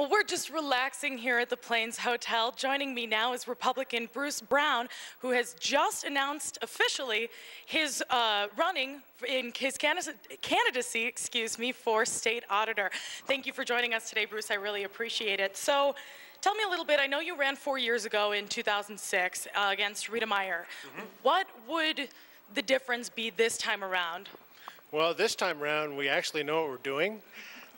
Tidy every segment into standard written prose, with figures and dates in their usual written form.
Well, we're just relaxing here at the Plains Hotel. Joining me now is Republican Bruce Brown, who has just announced officially his running in his candidacy, for state auditor. Thank you for joining us today, Bruce. I really appreciate it. So, tell me a little bit. I know you ran 4 years ago in 2006 against Rita Meyer. What would the difference be this time around? Well, this time around, we actually know what we're doing.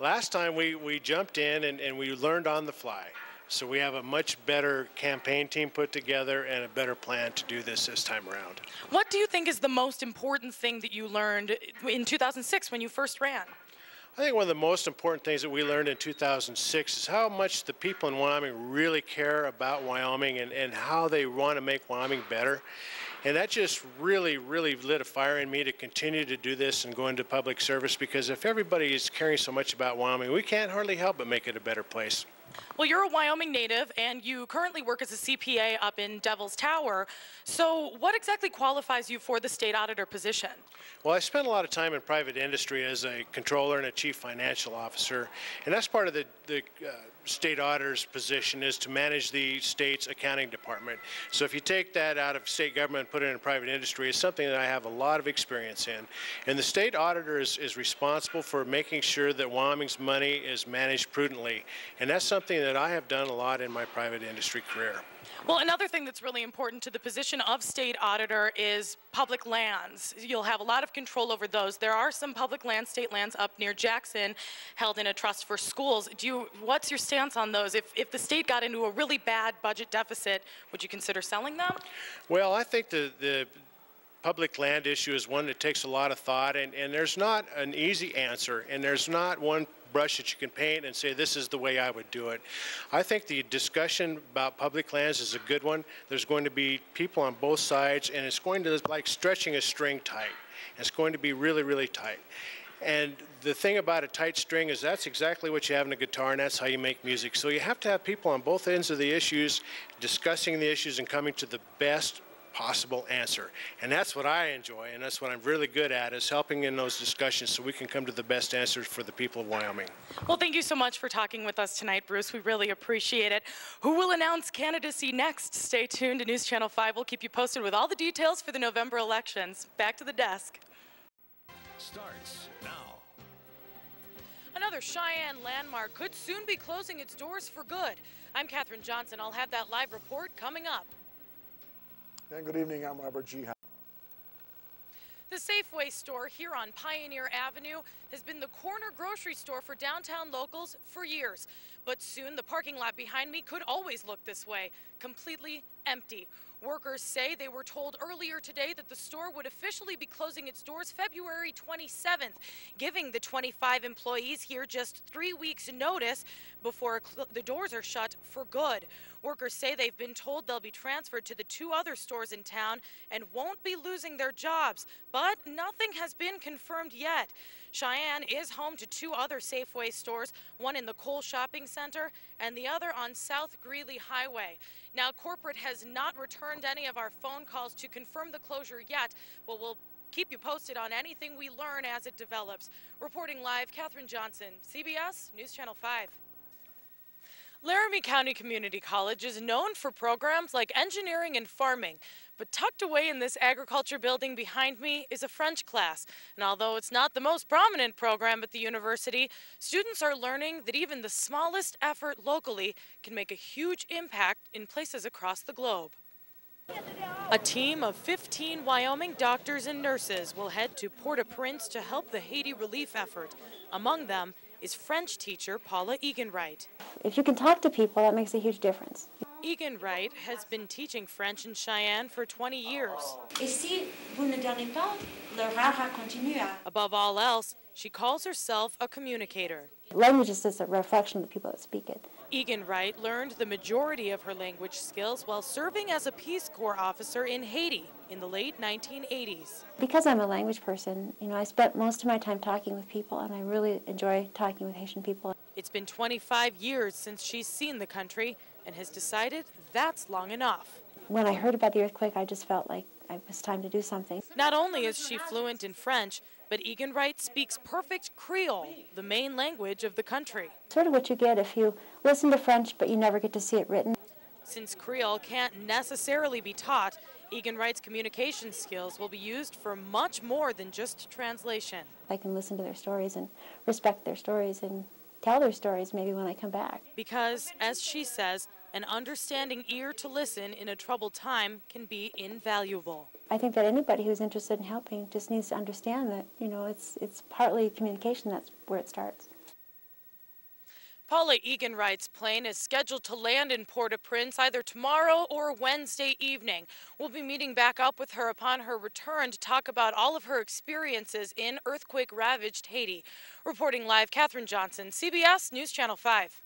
Last time we jumped in and we learned on the fly. So we have a much better campaign team put together and a better plan to do this time around. What do you think is the most important thing that you learned in 2006 when you first ran? I think one of the most important things that we learned in 2006 is how much the people in Wyoming really care about Wyoming and how they want to make Wyoming better. And that just really lit a fire in me to continue to do this and go into public service, because if everybody is caring so much about Wyoming, we can't hardly help but make it a better place. Well, you're a Wyoming native, and you currently work as a CPA up in Devil's Tower. So what exactly qualifies you for the state auditor position? Well, I spent a lot of time in private industry as a controller and a chief financial officer, and that's part of the state auditor's position, is to manage the state's accounting department. So if you take that out of state government and put it in private industry, it's something that I have a lot of experience in. And the state auditor is responsible for making sure that Wyoming's money is managed prudently. And that's something that I have done a lot in my private industry career. Well, another thing that's really important to the position of state auditor is public lands. You'll have a lot of control over those. There are some public lands, state lands up near Jackson held in a trust for schools. What's your stance on those? If the state got into a really bad budget deficit, would you consider selling them? Well, I think the public land issue is one that takes a lot of thought, and there's not an easy answer, and there's not one brush that you can paint and say this is the way I would do it. I think the discussion about public lands is a good one. There's going to be people on both sides, and it's going to like stretching a string tight. It's going to be really tight. And the thing about a tight string is that's exactly what you have in a guitar, and that's how you make music. So you have to have people on both ends of the issues discussing the issues and coming to the best possible answer. And that's what I enjoy, and that's what I'm really good at, is helping in those discussions so we can come to the best answers for the people of Wyoming. Well, thank you so much for talking with us tonight, Bruce. We really appreciate it. Who will announce candidacy next? Stay tuned to News Channel 5. We'll keep you posted with all the details for the November elections. Back to the desk. Starts now. Another Cheyenne landmark could soon be closing its doors for good. I'm Katherine Johnson. I'll have that live report coming up. And good evening, I'm Robert G. The Safeway store here on Pioneer Avenue has been the corner grocery store for downtown locals for years. But soon the parking lot behind me could always look this way, completely empty. Workers say they were told earlier today that the store would officially be closing its doors February 27th, giving the 25 employees here just 3 weeks notice before the doors are shut for good. Workers say they've been told they'll be transferred to the 2 other stores in town and won't be losing their jobs, but nothing has been confirmed yet. Cheyenne is home to 2 other Safeway stores, one in the Cole Shopping Center and the other on South Greeley Highway. Now, corporate has not returned any of our phone calls to confirm the closure yet, but we'll keep you posted on anything we learn as it develops. Reporting live, Katherine Johnson, CBS News Channel 5. Laramie County Community College is known for programs like engineering and farming, but tucked away in this agriculture building behind me is a French class. And although it's not the most prominent program at the university, students are learning that even the smallest effort locally can make a huge impact in places across the globe. A team of 15 Wyoming doctors and nurses will head to Port-au-Prince to help the Haiti relief effort. Among them is French teacher Paula Eganwright. If you can talk to people, that makes a huge difference. Eganwright has been teaching French in Cheyenne for 20 years. Et si vous ne donnez pas, le rare continue à... Above all else, she calls herself a communicator. Language is just a reflection of the people that speak it. Eganwright learned the majority of her language skills while serving as a Peace Corps officer in Haiti in the late 1980s. Because I'm a language person, I spent most of my time talking with people, and I really enjoy talking with Haitian people. It's been 25 years since she's seen the country and has decided that's long enough. When I heard about the earthquake, I just felt like it was time to do something. Not only is she fluent in French, But Egan Wright speaks perfect Creole, the main language of the country. Sort of what you get if you listen to French but you never get to see it written. Since Creole can't necessarily be taught, Egan Wright's communication skills will be used for much more than just translation. I can listen to their stories and respect their stories and tell their stories maybe when I come back. Because, as she says, an understanding ear to listen in a troubled time can be invaluable. I think that anybody who's interested in helping just needs to understand that, it's partly communication, that's where it starts. Paula Egan Wright's plane is scheduled to land in Port-au-Prince either tomorrow or Wednesday evening. We'll be meeting back up with her upon her return to talk about all of her experiences in earthquake-ravaged Haiti. Reporting live, Catherine Johnson, CBS News Channel 5.